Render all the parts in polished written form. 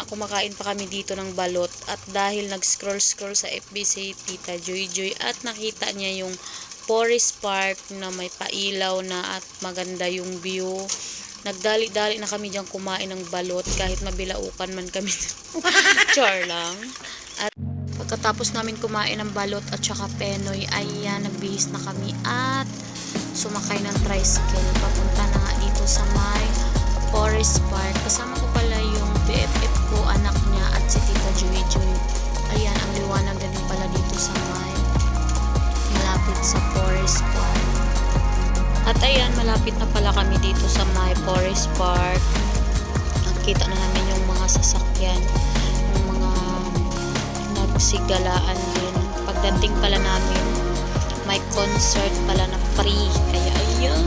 nga kumakain pa kami dito ng balot at dahil nag-scroll sa FB si Tita Joy Joy at nakita niya yung Forest Park na may pailaw na at maganda yung view. Nagdali-dali na kami diyang kumain ng balot kahit mabilaukan man kami. Char lang. At pagkatapos namin kumain ng balot at saka penoy, ayan, nagbihis na kami at sumakay ng tricycle. Papunta na nga dito sa may Forest Park. Kasama ko pala yung BFF ko, anak niya at si Tita Joy Joy. Ayan, ang liwanag din pala dito sa may malapit sa Forest Park. At ayan, malapit na pala kami dito sa may Forest Park. Nakita na namin yung mga sasakyan, yung mga nagsigalaan din. Pagdating pala namin, may concert pala na free. Kaya ayun.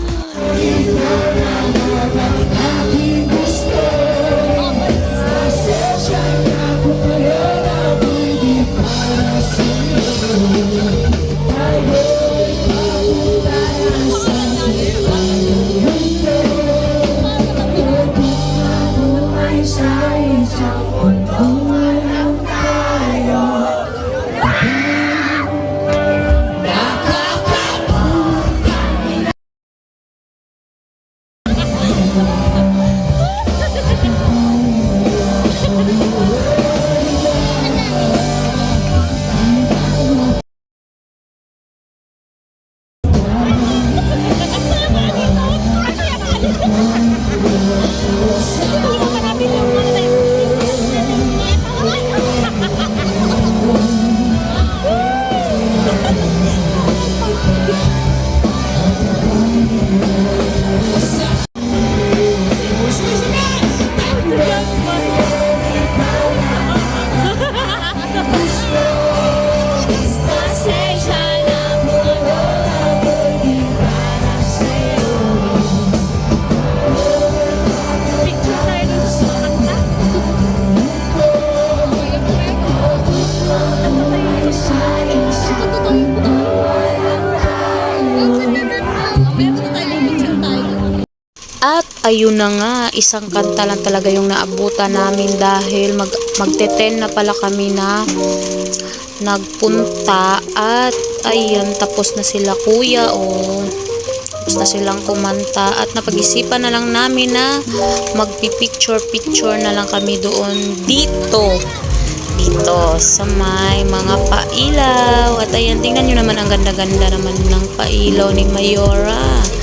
At ayun na nga, isang kanta lang talaga yung naabutan namin dahil magte-10 na pala kami na nagpunta. At ayan, tapos na sila kuya tapos na silang kumanta at napag-isipan na lang namin na magpipicture na lang kami doon dito sa may mga pailaw. At ayan, tingnan nyo naman ang ganda-ganda naman ng pailaw ni Mayora.